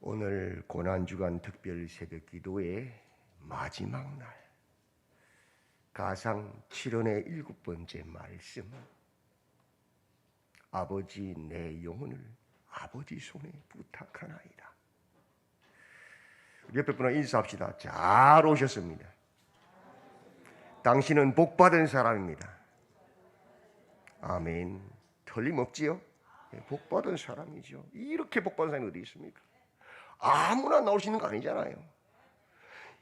오늘 고난주간 특별 새벽 기도의 마지막 날, 가상 7원의 7번째 말씀. 아버지, 내 영혼을 아버지 손에 부탁하나이다. 옆에 분과 인사합시다. 잘 오셨습니다. 당신은 복받은 사람입니다. 아멘. 틀림없지요? 복받은 사람이죠. 이렇게 복받은 사람이 어디 있습니까? 아무나 나올 수 있는 거 아니잖아요.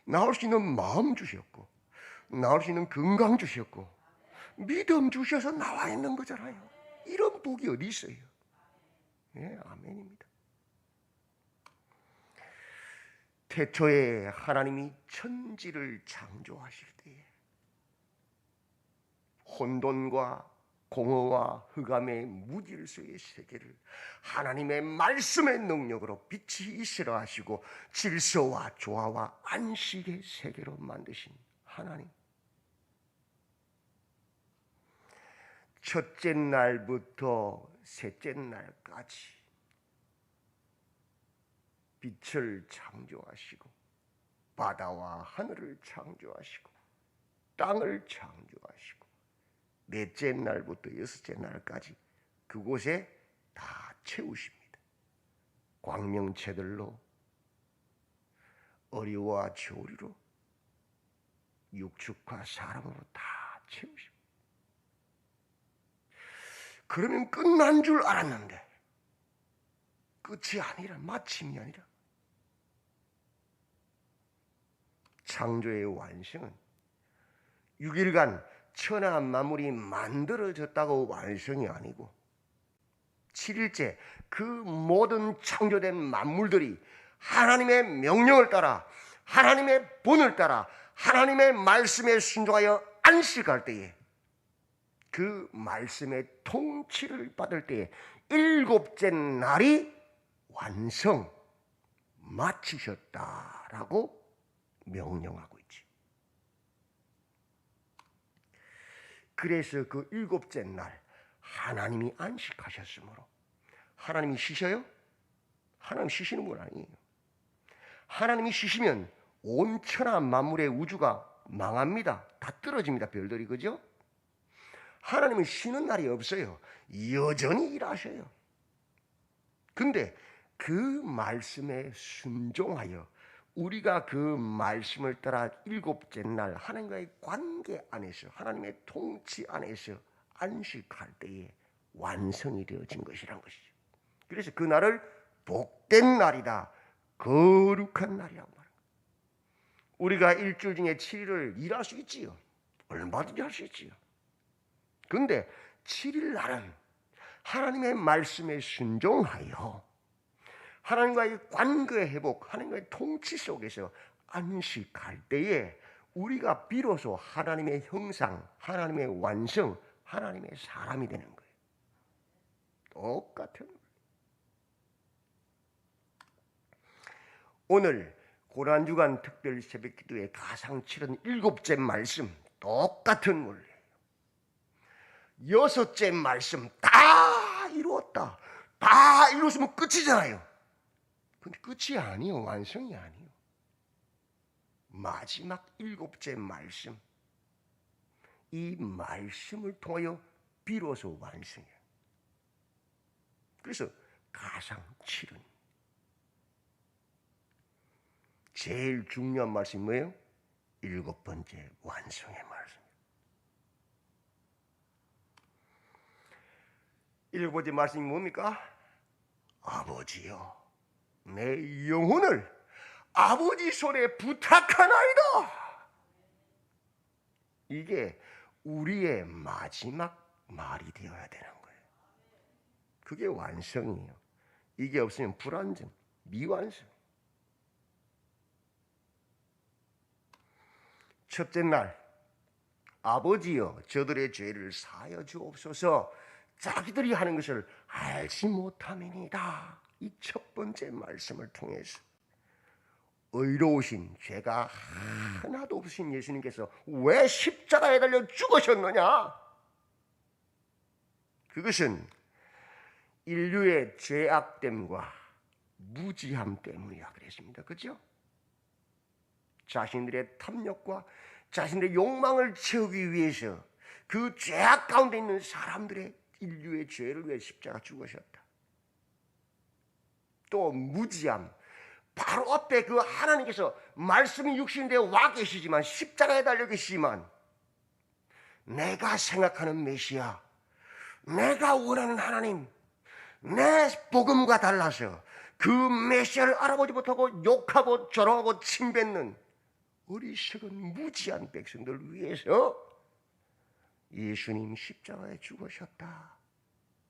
나올 수 있는 마음 주셨고, 나올 수 있는 건강 주셨고, 믿음 주셔서 나와 있는 거잖아요. 이런 복이 어디 있어요? 예, 아멘입니다. 태초에 하나님이 천지를 창조하실 때에 혼돈과 공허와 흑암의 무질서의 세계를 하나님의 말씀의 능력으로 빛이 있으라 하시고 질서와 조화와 안식의 세계로 만드신 하나님. 첫째 날부터 셋째 날까지 빛을 창조하시고 바다와 하늘을 창조하시고 땅을 창조하시고 넷째 날부터 여섯째 날까지 그곳에 다 채우십니다. 광명체들로, 어리와 조리로, 육축과 사람으로 다 채우십니다. 그러면 끝난 줄 알았는데 끝이 아니라, 마침이 아니라 창조의 완성은 6일간 천하 만물이 만들어졌다고 완성이 아니고 7일째 그 모든 창조된 만물들이 하나님의 명령을 따라, 하나님의 본을 따라, 하나님의 말씀에 순종하여 안식할 때에, 그 말씀의 통치를 받을 때에 일곱째 날이 완성, 마치셨다라고 명령하고 있지. 그래서 그 일곱째 날 하나님이 안식하셨으므로, 하나님이 쉬셔요? 하나님 쉬시는 분 아니에요. 하나님이 쉬시면 온 천하 만물의 우주가 망합니다. 다 떨어집니다. 별들이, 그죠? 하나님은 쉬는 날이 없어요. 여전히 일하셔요. 근데 그 말씀에 순종하여 우리가 그 말씀을 따라 일곱째 날 하나님과의 관계 안에서, 하나님의 통치 안에서 안식할 때에 완성이 되어진 것이란 것이죠. 그래서 그 날을 복된 날이다, 거룩한 날이라고 말합니다. 우리가 일주일 중에 7일을 일할 수 있지요. 얼마든지 할 수 있지요. 그런데 7일 날은 하나님의 말씀에 순종하여 하나님과의 관계 회복, 하나님과의 통치 속에서 안식할 때에 우리가 비로소 하나님의 형상, 하나님의 완성, 하나님의 사람이 되는 거예요. 똑같은 거예요. 오늘 고난주간 특별 새벽기도의 가상 77째 말씀, 똑같은 원리예요. 여섯째 말씀 다 이루었다, 다 이루었으면 끝이잖아요. 근데 끝이 아니요, 완성이 아니요. 마지막 일곱째 말씀, 이 말씀을 통하여 비로소 완성이에요. 그래서 가상 7은 제일 중요한 말씀이 뭐예요? 일곱 번째 완성의 말씀. 일곱 번째 말씀이 뭡니까? 아버지여, 내 영혼을 아버지 손에 부탁하나이다. 이게 우리의 마지막 말이 되어야 되는 거예요. 그게 완성이에요. 이게 없으면 불완전, 미완성. 첫째 날, 아버지여, 저들의 죄를 사하여 주옵소서. 자기들이 하는 것을 알지 못함이니이다. 이 첫 번째 말씀을 통해서 의로우신, 죄가 하나도 없으신 예수님께서 왜 십자가에 달려 죽으셨느냐? 그것은 인류의 죄악됨과 무지함 때문이라 그랬습니다. 그죠? 자신들의 탐욕과 자신들의 욕망을 채우기 위해서 그 죄악 가운데 있는 사람들의 인류의 죄를 위해 십자가 죽으셨다. 또 무지함, 바로 앞에 그 하나님께서 말씀이 육신되어 와 계시지만 십자가에 달려 계시지만 내가 생각하는 메시아, 내가 원하는 하나님, 내 복음과 달라서 그 메시아를 알아보지 못하고 욕하고 조롱하고 침뱉는 어리석은 무지한 백성들을 위해서 예수님 십자가에 죽으셨다.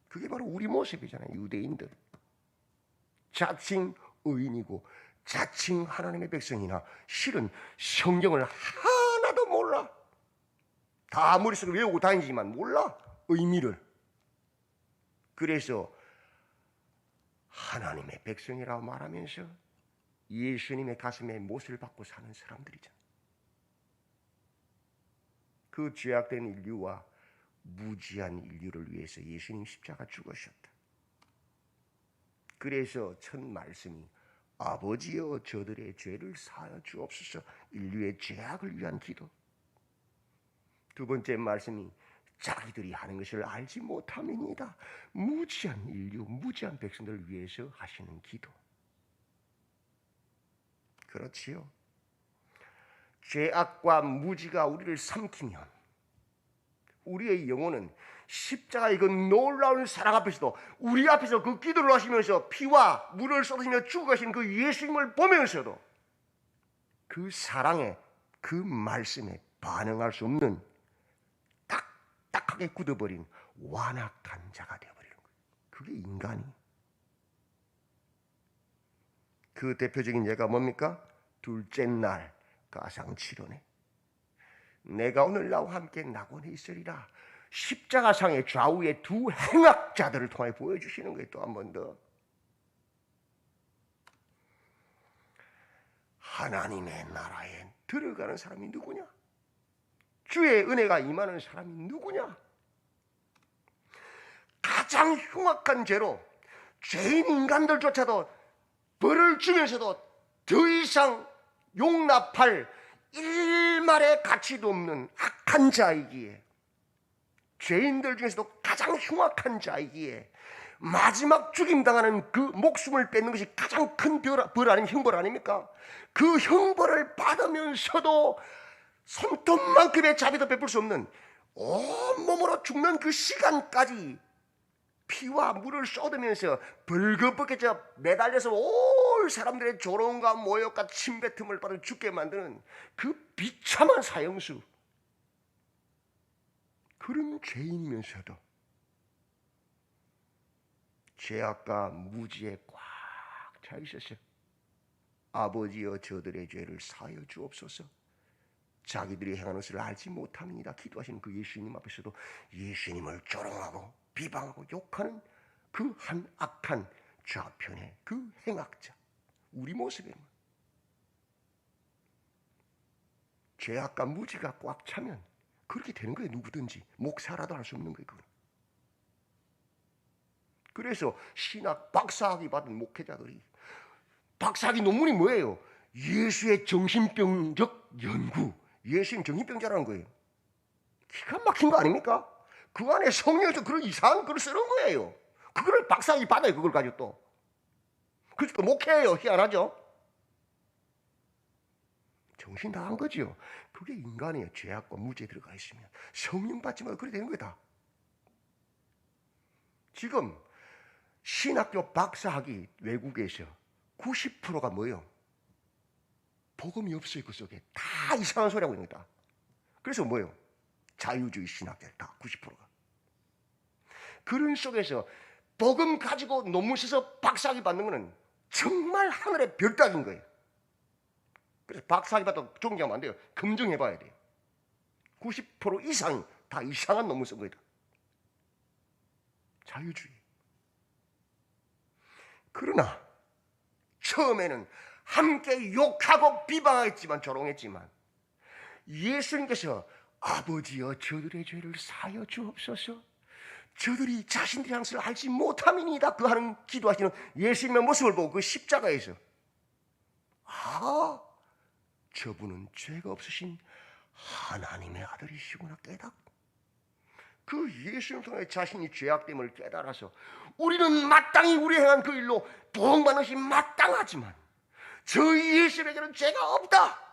그게 바로 우리 모습이잖아요. 유대인들. 자칭 의인이고 자칭 하나님의 백성이나 실은 성경을 하나도 몰라. 다 머릿속에 외우고 다니지만 몰라. 의미를. 그래서 하나님의 백성이라고 말하면서 예수님의 가슴에 못을 박고 사는 사람들이잖아. 그 죄악된 인류와 무지한 인류를 위해서 예수님 십자가 죽으셨다. 그래서 첫 말씀이 아버지여 저들의 죄를 사하여 주옵소서, 인류의 죄악을 위한 기도. 두 번째 말씀이 자기들이 하는 것을 알지 못함입니다. 무지한 인류, 무지한 백성들을 위해서 하시는 기도. 그렇지요. 죄악과 무지가 우리를 삼키면 우리의 영혼은 십자가 이건 놀라운 사랑 앞에서도 우리 앞에서 그 기도를 하시면서 피와 물을 쏟으시며 죽어가신 그 예수님을 보면서도 그 사랑에, 그 말씀에 반응할 수 없는 딱딱하게 굳어버린 완악한 자가 되어버리는 거예요. 그게 인간이. 그 대표적인 예가 뭡니까? 둘째 날 가상치료네. 내가 오늘 나와 함께 낙원에 있으리라. 십자가상의 좌우에 두 행악자들을 통해 보여주시는 거예요. 또 한 번 더. 하나님의 나라에 들어가는 사람이 누구냐? 주의 은혜가 임하는 사람이 누구냐? 가장 흉악한 죄로 죄인 인간들조차도 벌을 주면서도 더 이상 용납할 일말의 가치도 없는 악한 자이기에, 죄인들 중에서도 가장 흉악한 자이기에 마지막 죽임당하는 그 목숨을 뺏는 것이 가장 큰 벌 아닌 형벌 아닙니까? 그 형벌을 받으면서도 손톱만큼의 자비도 베풀 수 없는 온몸으로 죽는 그 시간까지 피와 물을 쏟으면서 벌거벗겨져 매달려서 올 사람들의 조롱과 모욕과 침뱉음을 받아 죽게 만드는 그 비참한 사형수. 그런 죄인이면서도 죄악과 무지에 꽉 차 있었어요. 아버지여 저들의 죄를 사하여 주옵소서. 자기들이 행하는 것을 알지 못합니다. 기도하시는 그 예수님 앞에서도 예수님을 조롱하고 비방하고 욕하는 그 한 악한 좌편의 그 행악자. 우리 모습에 죄악과 무지가 꽉 차면 그렇게 되는 거예요. 누구든지 목사라도 할 수 없는 거예요. 그건. 그래서 신학 박사학위 받은 목회자들이 박사학위 논문이 뭐예요? 예수의 정신병적 연구. 예수님 정신병자라는 거예요. 기가 막힌 거 아닙니까? 그 안에 성령에서 그런 이상한 글을 쓰는 거예요. 그거를 박사학위 받아요. 그걸 가지고 또. 그래서 또 목회예요. 희한하죠? 정신 나간 거죠. 그게 인간이에요. 죄악과 무지에 들어가 있으면. 성령 받지 말고 그래 되는 거다. 지금 신학교 박사학위 외국에서 90%가 뭐예요? 복음이 없어요. 그 속에. 다 이상한 소리 하고 있는 거다. 그래서 뭐예요? 자유주의 신학자들 다 90%가. 그런 속에서 복음 가지고 논문 써서 박사학위 받는 거는 정말 하늘의 별 따기인 거예요. 그래서 박사학위 받아도 존경하면 안 돼요. 검증해 봐야 돼요. 90% 이상 다 이상한 논문 쓴 거다. 자유주의. 그러나 처음에는 함께 욕하고 비방했지만 조롱했지만 예수님께서 아버지여 저들의 죄를 사하여 주옵소서. 저들이 자신들의 양식을 알지 못함이니이다. 그 하는 기도하시는 예수님의 모습을 보고 그 십자가에서 저분은 죄가 없으신 하나님의 아들이시구나 깨닫고 그 예수님 통해 자신이 죄악됨을 깨달아서 우리는 마땅히 우리 행한 그 일로 보응받는 것이 마땅하지만 저 예수님에게는 죄가 없다.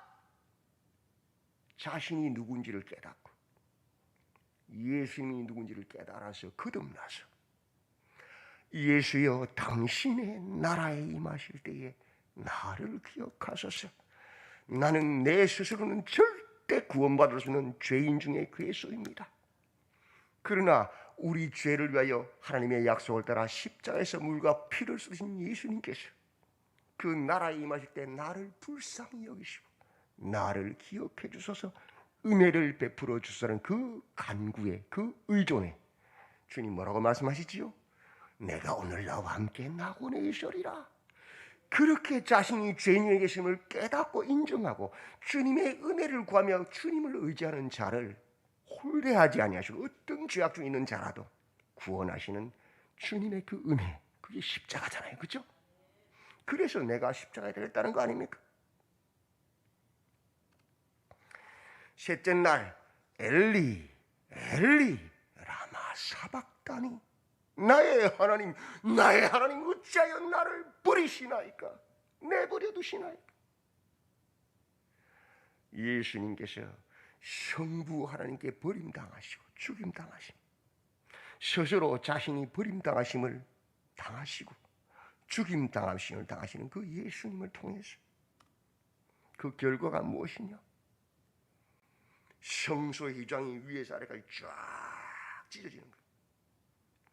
자신이 누군지를 깨닫고 예수님이 누군지를 깨달아서 거듭나서 예수여 당신의 나라에 임하실 때에 나를 기억하소서. 나는 내 스스로는 절대 구원받을 수 없는 죄인 중에 괴소입니다. 그러나 우리 죄를 위하여 하나님의 약속을 따라 십자가에서 물과 피를 쏟으신 예수님께서 그 나라에 임하실 때 나를 불쌍히 여기시고 나를 기억해 주소서 은혜를 베풀어 주소서는 그 간구에 그 의존에 주님 뭐라고 말씀하시지요? 내가 오늘 나와 함께 낙원에 있으리라. 그렇게 자신이 죄인에 계심을 깨닫고 인정하고 주님의 은혜를 구하며 주님을 의지하는 자를 홀대하지 아니하시고 어떤 죄악 중에 있는 자라도 구원하시는 주님의 그 은혜, 그게 십자가잖아요. 그렇죠? 그래서 내가 십자가에 달렸다는 거 아닙니까? 셋째 날 엘리 엘리 라마 사박다니 나의 하나님 어찌하여 나를 버리시나이까? 내버려 두시나이까? 예수님께서 성부 하나님께 버림당하시고 죽임당하심 스스로 자신이 버림당하심을 당하시고 죽임당하심을 당하시는 그 예수님을 통해서 그 결과가 무엇이냐? 성소의 휘장이 위에서 아래까지 쫙 찢어지는 거예요.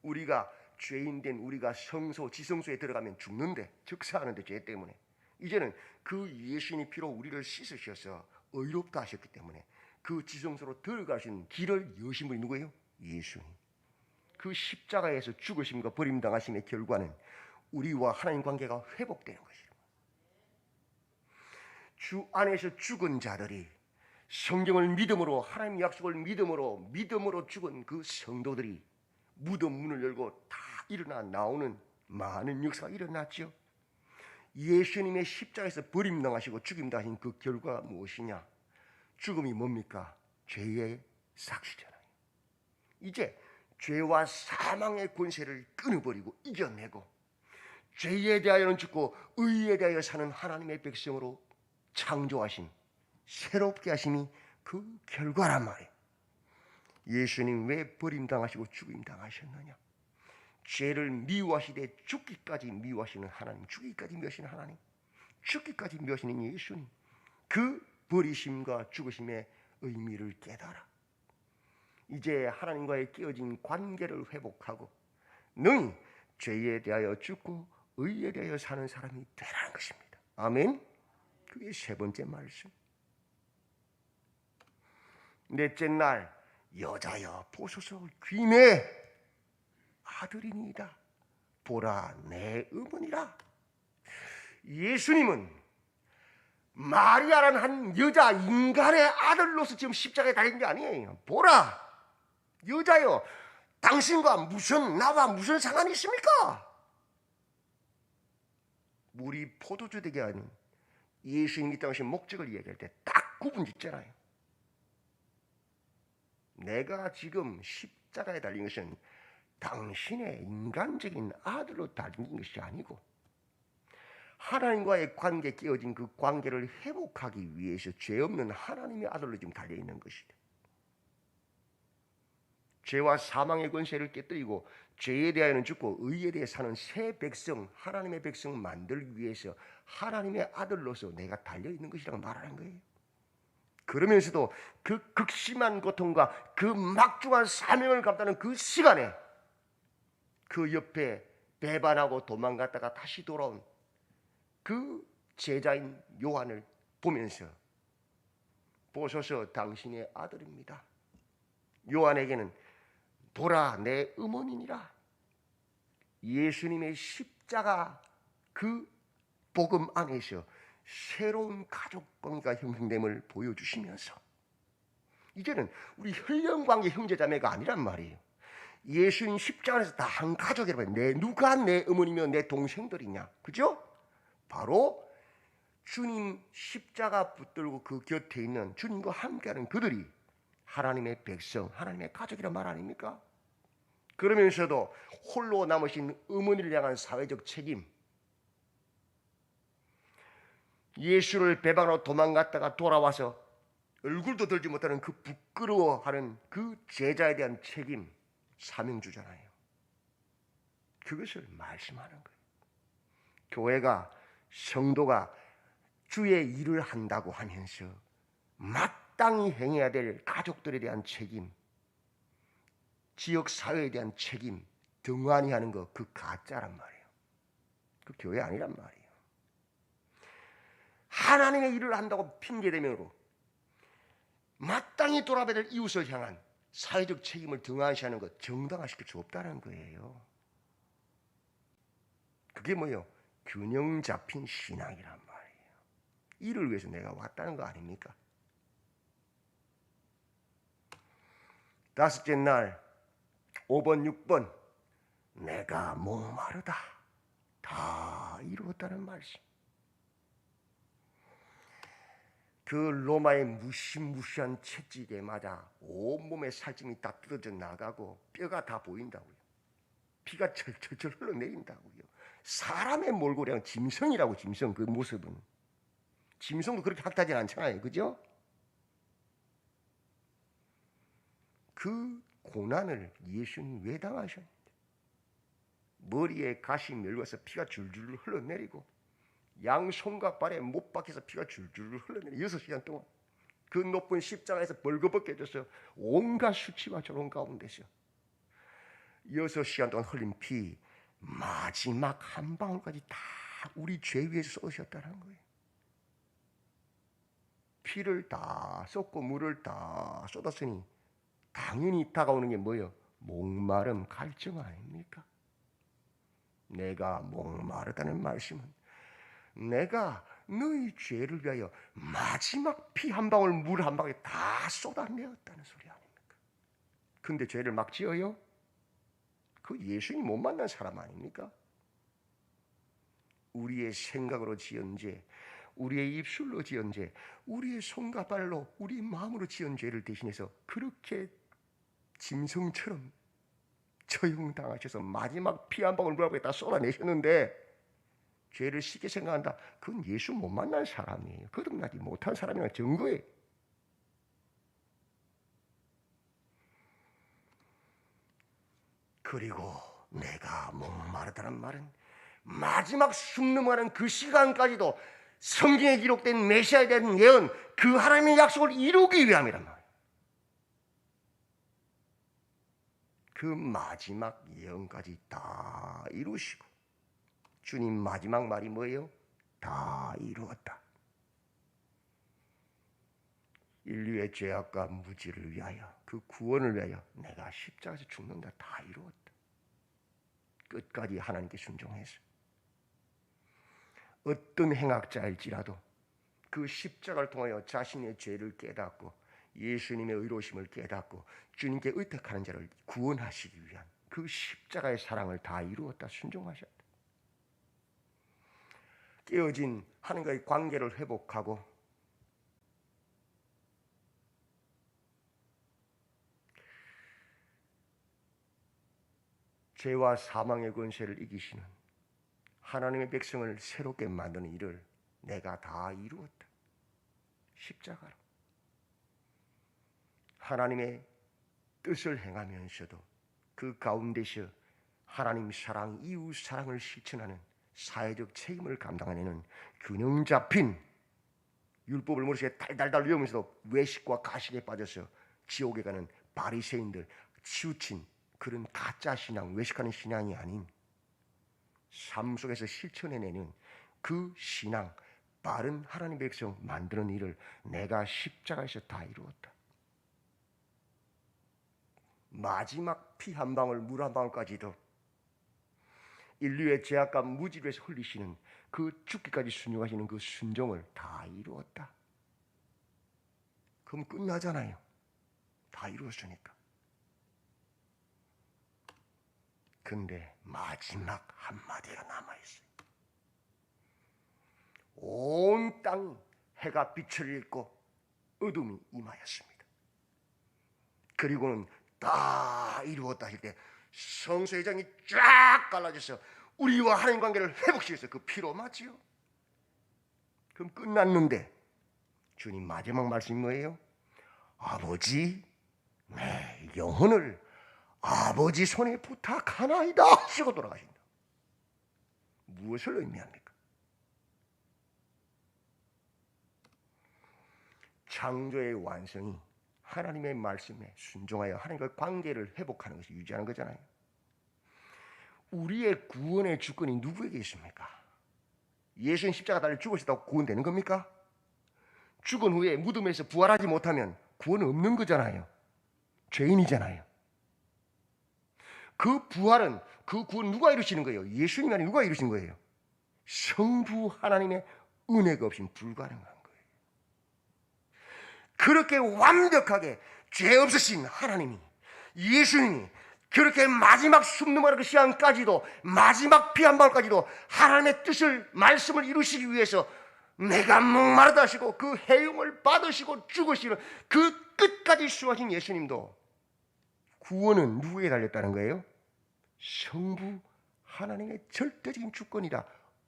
우리가 죄인된 우리가 성소 지성소에 들어가면 죽는데 즉사하는데 죄 때문에 이제는 그 예수님의 피로 우리를 씻으셔서 의롭다 하셨기 때문에 그 지성소로 들어가신 길을 여신 분이 누구예요? 예수님. 그 십자가에서 죽으심과 버림당하심의 결과는 우리와 하나님 관계가 회복되는 것입니다. 주 안에서 죽은 자들이 성경을 믿음으로 하나님 약속을 믿음으로 죽은 그 성도들이 무덤 문을 열고 다 일어나 나오는 많은 역사가 일어났죠. 예수님의 십자가에서 버림당하시고 죽임당하신 그 결과가 무엇이냐? 죽음이 뭡니까? 죄의 삭시잖아요. 이제 죄와 사망의 권세를 끊어버리고 이겨내고 죄에 대하여는 죽고 의에 대하여 사는 하나님의 백성으로 창조하신 새롭게 하심이 그 결과란 말이에요. 예수님 왜 버림당하시고 죽임당하셨느냐? 죄를 미워하시되 죽기까지 미워하시는 하나님, 죽기까지 미워하시는 하나님, 죽기까지 미워하시는 예수님, 그 버리심과 죽으심의 의미를 깨달아 이제 하나님과의 깨어진 관계를 회복하고 너희 죄에 대하여 죽고 의에 대하여 사는 사람이 되라는 것입니다. 아멘. 그게 세 번째 말씀. 넷째 날 여자여 보소서 귀내 아들이니이다. 보라 내 어머니라. 예수님은 마리아라는 한 여자 인간의 아들로서 지금 십자가에 달린 게 아니에요. 보라 여자여 당신과 나와 무슨 상관이 있습니까? 우리 포도주 되게 하는 예수님이 당신 목적을 이야기할 때 딱 구분 짓잖아요. 내가 지금 십자가에 달린 것은 당신의 인간적인 아들로 달린 것이 아니고 하나님과의 관계에 끼어진 그 관계를 회복하기 위해서 죄 없는 하나님의 아들로 지금 달려있는 것이다. 죄와 사망의 권세를 깨뜨리고 죄에 대하여는 죽고 의에 대해 사는 새 백성, 하나님의 백성 만들기 위해서 하나님의 아들로서 내가 달려있는 것이라고 말하는 거예요. 그러면서도 그 극심한 고통과 그 막중한 사명을 감당하는 그 시간에 그 옆에 배반하고 도망갔다가 다시 돌아온 그 제자인 요한을 보면서 보소서 당신의 아들입니다. 요한에게는 보라 내 어머니니라. 예수님의 십자가 그 복음 안에서 새로운 가족 관계가 형성됨을 보여주시면서 이제는 우리 혈연관계 형제자매가 아니란 말이에요. 예수님 십자가에서 다 한 가족이라고 해요. 누가 내 어머니며 내 동생들이냐? 그죠? 바로 주님 십자가 붙들고 그 곁에 있는 주님과 함께하는 그들이 하나님의 백성, 하나님의 가족이란 말 아닙니까? 그러면서도 홀로 남으신 어머니를 향한 사회적 책임, 예수를 배반하고 도망갔다가 돌아와서 얼굴도 들지 못하는 그 부끄러워하는 그 제자에 대한 책임, 사명주잖아요. 그것을 말씀하는 거예요. 교회가, 성도가 주의 일을 한다고 하면서 마땅히 행해야 될 가족들에 대한 책임, 지역사회에 대한 책임 등한히 하는 거, 그 가짜란 말이에요. 그 교회 아니란 말이에요. 하나님의 일을 한다고 핑계대명으로 마땅히 돌아봐야 될 이웃을 향한 사회적 책임을 등한시하는 것, 정당화시킬 수 없다는 거예요. 그게 뭐예요? 균형 잡힌 신앙이란 말이에요. 이를 위해서 내가 왔다는 거 아닙니까? 다섯째 날 5번, 6번 내가 목마르다. 다 이루었다는 말씀. 그 로마의 무시무시한 채찍에 맞아 온몸의 살찜이 다 뜯어져 나가고 뼈가 다 보인다고요. 피가 철철철 흘러내린다고요. 사람의 몰골이랑 짐승이라고. 짐승 그 모습은. 짐승도 그렇게 학대하진 않잖아요. 그죠? 그 고난을 예수님이 왜 당하셨는데? 머리에 가시 멸려서 피가 줄줄 흘러내리고 양 손과 발에 못 박혀서 피가 줄줄 흘러내리고 6시간 동안 그 높은 십자가에서 벌거벗겨져서 온갖 수치와 조롱 가운데서 6시간 동안 흘린 피 마지막 한 방울까지 다 우리 죄 위에서 쏟으셨다는 거예요. 피를 다 쏟고 물을 다 쏟았으니 당연히 다가오는 게 뭐예요? 목마름, 갈증 아닙니까? 내가 목마르다는 말씀은 내가 너희 죄를 위하여 마지막 피 한 방울 물 한 방울 다 쏟아내었다는 소리 아닙니까? 근데 죄를 막 지어요? 그 예수님 못 만난 사람 아닙니까? 우리의 생각으로 지은 죄, 우리의 입술로 지은 죄, 우리의 손과 발로, 우리 마음으로 지은 죄를 대신해서 그렇게 짐승처럼 처형당하셔서 마지막 피 한 방울 물 한 방울 다 쏟아내셨는데 죄를 쉽게 생각한다. 그건 예수 못 만난 사람이에요. 거듭나지 못한 사람이란 증거예요. 그리고 내가 목마르다는 말은 마지막 숨 넘어가는 그 시간까지도 성경에 기록된 메시아에 대한 예언, 그 하나님의 약속을 이루기 위함이란 말이에요. 그 마지막 예언까지 다 이루시고 주님 마지막 말이 뭐예요? 다 이루었다. 인류의 죄악과 무지를 위하여, 그 구원을 위하여 내가 십자가에서 죽는다. 다 이루었다. 끝까지 하나님께 순종해서 어떤 행악자일지라도 그 십자가를 통하여 자신의 죄를 깨닫고 예수님의 의로우심을 깨닫고 주님께 의탁하는 자를 구원하시기 위한 그 십자가의 사랑을 다 이루었다. 순종하셨다. 깨어진 하나님과의 관계를 회복하고 죄와 사망의 권세를 이기시는 하나님의 백성을 새롭게 만드는 일을 내가 다 이루었다. 십자가로 하나님의 뜻을 행하면서도 그 가운데서 하나님 사랑, 이웃 사랑을 실천하는 사회적 책임을 감당하는 균형 잡힌 율법을 머릿속에 달달달 외우면서도 외식과 가식에 빠져서 지옥에 가는 바리새인들, 치우친 그런 가짜 신앙, 외식하는 신앙이 아닌 삶 속에서 실천해내는 그 신앙, 바른 하나님 백성 만드는 일을 내가 십자가에서 다 이루었다. 마지막 피 한 방울, 물 한 방울까지도 인류의 죄악과 무지를 위해서 흘리시는 그 죽기까지 순종하시는 그 순종을 다 이루었다. 그럼 끝나잖아요. 다 이루었으니까. 근데 마지막 한마디가 남아있어요. 온 땅 해가 빛을 잃고 어둠이 임하였습니다. 그리고는 다 이루었다 할 때 성소의 장이 쫙 갈라져서 우리와 하나님 관계를 회복시켰어요. 그 피로 맞지요? 그럼 끝났는데 주님 마지막 말씀이 뭐예요? 아버지, 내 영혼을 아버지 손에 부탁하나이다 하시고 돌아가신다. 무엇을 의미합니까? 창조의 완성이 하나님의 말씀에 순종하여 하나님과 관계를 회복하는 것이 유지하는 거잖아요. 우리의 구원의 주권이 누구에게 있습니까? 예수는 십자가 달려 죽으셨다고 구원되는 겁니까? 죽은 후에 무덤에서 부활하지 못하면 구원은 없는 거잖아요. 죄인이잖아요. 그 부활은, 그 구원 누가 이루시는 거예요? 예수님이 아니라 누가 이루신 거예요? 성부 하나님의 은혜가 없이는 불가능한 거예요. 그렇게 완벽하게 죄 없으신 하나님이, 예수님이 그렇게 마지막 숨 넘어가는 그 시간까지도, 마지막 피 한 방울까지도 하나님의 뜻을, 말씀을 이루시기 위해서 내가 목마르다 하시고 그 해용을 받으시고 죽으시는 그 끝까지 수하신 예수님도 구원은 누구에게 달렸다는 거예요? 성부 하나님의 절대적인 주권이라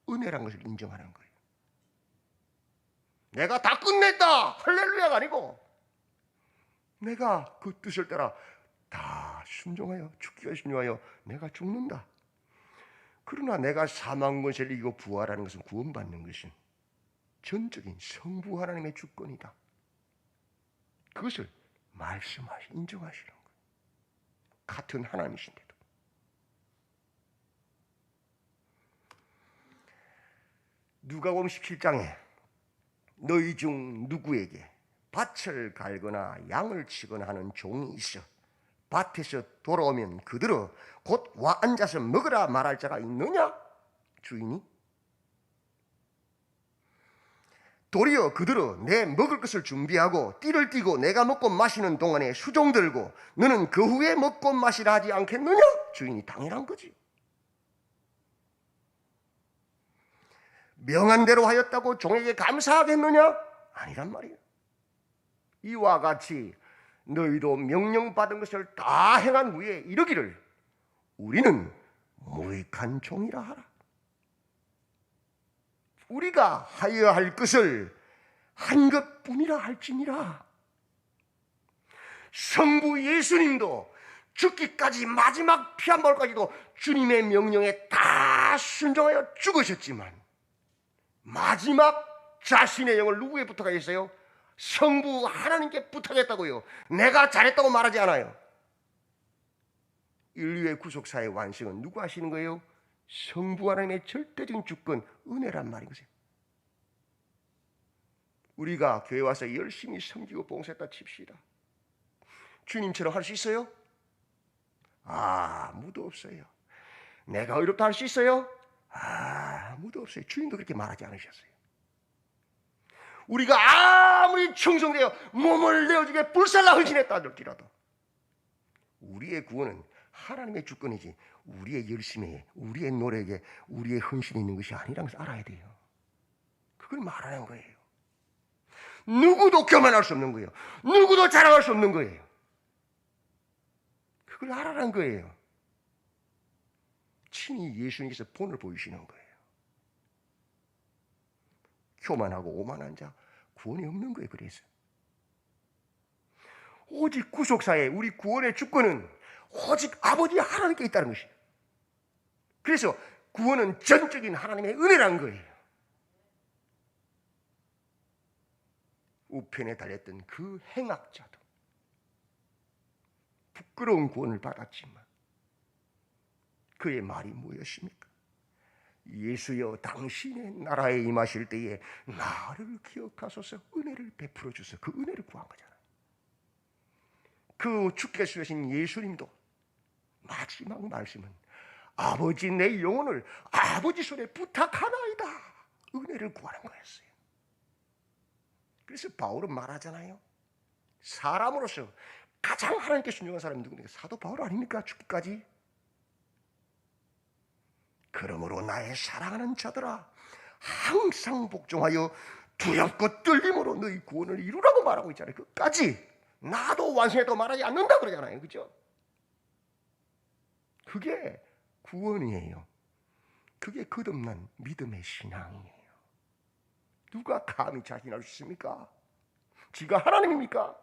은혜라는 것을 인정하는 거예요. 내가 다 끝냈다 할렐루야가 아니고 내가 그 뜻을 따라 다 순종하여 죽기가 순종하여 내가 죽는다. 그러나 내가 사망 권세를 이기고 부활하는 것은 구원받는 것은 전적인 성부 하나님의 주권이다. 그것을 인정하시는 거예요. 같은 하나님이신데도. 누가복음 17장에 너희 중 누구에게 밭을 갈거나 양을 치거나 하는 종이 있어 밭에서 돌아오면 그들어 곧 와 앉아서 먹으라 말할 자가 있느냐? 주인이 도리어 그들어 내 먹을 것을 준비하고 띠를 띠고 내가 먹고 마시는 동안에 수종 들고 너는 그 후에 먹고 마시라 하지 않겠느냐? 주인이 당연한 거지. 명한 대로 하였다고 종에게 감사하겠느냐? 아니란 말이야. 이와 같이 너희도 명령받은 것을 다 행한 후에 이르기를 우리는 무익한 종이라 하라. 우리가 하여야 할 것을 한 것뿐이라 할지니라. 성부 예수님도 죽기까지 마지막 피 한 방울까지도 주님의 명령에 다 순종하여 죽으셨지만 마지막 자신의 영을 누구에게 부탁하셨어요? 성부 하나님께 부탁했다고요. 내가 잘했다고 말하지 않아요. 인류의 구속사의 완성은 누가 하시는 거예요? 성부 하나님의 절대적인 주권, 은혜란 말인 거죠. 우리가 교회 와서 열심히 섬기고 봉사했다 칩시다. 주님처럼 할 수 있어요? 아무도 없어요. 내가 어렵다 할 수 있어요? 아무도 없어요. 주님도 그렇게 말하지 않으셨어요. 우리가 아무리 충성되어 몸을 내어주게 불살라 헌신했다 할지라도 우리의 구원은 하나님의 주권이지 우리의 열심에, 우리의 노력에, 우리의 헌신이 있는 것이 아니라는 것을 알아야 돼요. 그걸 말하는 거예요. 누구도 교만할 수 없는 거예요. 누구도 자랑할 수 없는 거예요. 그걸 알아라는 거예요. 친히 예수님께서 본을 보이시는 거예요. 교만하고 오만한 자 구원이 없는 거예요. 그래서 오직 구속사에 우리 구원의 주권은 오직 아버지 하나님께 있다는 것이에요. 그래서 구원은 전적인 하나님의 은혜라는 거예요. 우편에 달렸던 그 행악자도 부끄러운 구원을 받았지만 그의 말이 무엇입니까? 예수여 당신의 나라에 임하실 때에 나를 기억하소서 은혜를 베풀어 주소서. 그 은혜를 구한 거잖아요. 그 주께서 주신 예수님도 마지막 말씀은 아버지 내 영혼을 아버지 손에 부탁하나이다. 은혜를 구하는 거였어요. 그래서 바울은 말하잖아요. 사람으로서 가장 하나님께 순종한 사람이 누굽니까? 사도 바울 아닙니까? 죽기까지. 그러므로 나의 사랑하는 자들아, 항상 복종하여 두렵고 떨림으로 너희 구원을 이루라고 말하고 있잖아요. 끝까지 나도 완성해도 말하지 않는다 그러잖아요. 그죠? 그게 구원이에요. 그게 거듭난 믿음의 신앙이에요. 누가 감히 자신할 수 있습니까? 지가 하나님입니까?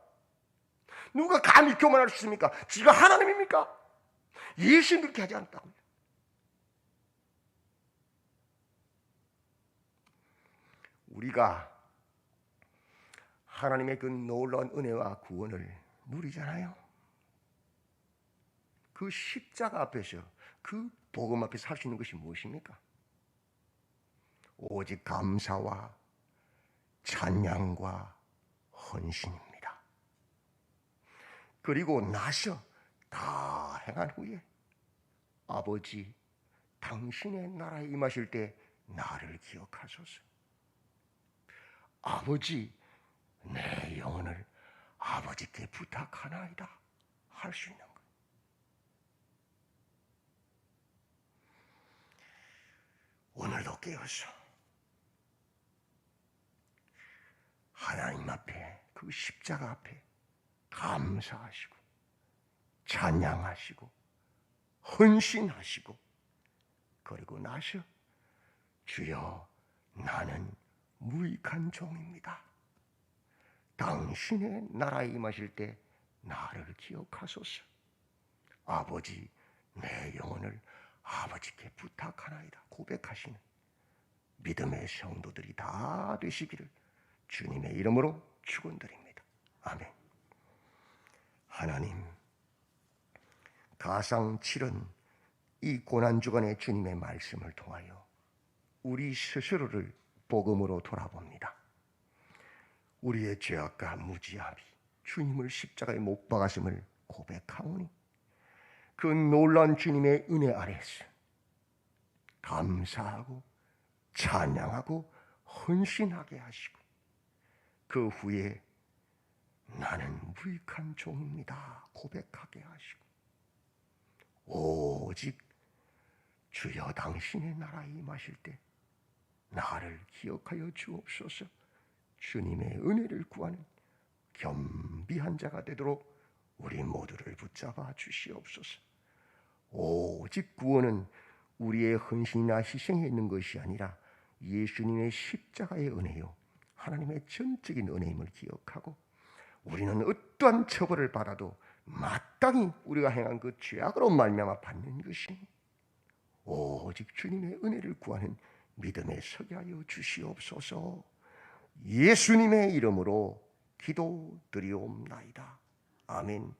누가 감히 교만할 수 있습니까? 지가 하나님입니까? 예수는 그렇게 하지 않았다고요. 우리가 하나님의 그 놀라운 은혜와 구원을 누리잖아요. 그 십자가 앞에서, 그 복음 앞에서 할 수 있는 것이 무엇입니까? 오직 감사와 찬양과 헌신입니다. 그리고 나서 다 행한 후에 아버지, 당신의 나라에 임하실 때 나를 기억하소서. 아버지, 내 영혼을 아버지께 부탁하나이다 할 수 있는 것. 오늘도 깨어서 하나님 앞에, 그 십자가 앞에 감사하시고 찬양하시고 헌신하시고, 그리고 나서 주여, 나는 무익한 종입니다. 당신의 나라에 임하실 때 나를 기억하소서. 아버지, 내 영혼을 아버지께 부탁하나이다 고백하시는 믿음의 성도들이 다 되시기를 주님의 이름으로 축원드립니다. 아멘. 하나님, 가상 7은 이 고난주간의 주님의 말씀을 통하여 우리 스스로를 복음으로 돌아봅니다. 우리의 죄악과 무지함이 주님을 십자가에 못 박았음을 고백하오니 그 놀라운 주님의 은혜 아래서 감사하고 찬양하고 헌신하게 하시고, 그 후에 나는 무익한 종입니다 고백하게 하시고, 오직 주여 당신의 나라에 임하실 때 나를 기억하여 주옵소서. 주님의 은혜를 구하는 겸비한 자가 되도록 우리 모두를 붙잡아 주시옵소서. 오직 구원은 우리의 헌신이나 희생에 있는 것이 아니라 예수님의 십자가의 은혜요, 하나님의 전적인 은혜임을 기억하고, 우리는 어떠한 처벌을 받아도 마땅히 우리가 행한 그 죄악으로 말미암아 받는 것이니 오직 주님의 은혜를 구하는 믿음에 서게 하여 주시옵소서. 예수님의 이름으로 기도드리옵나이다. 아멘.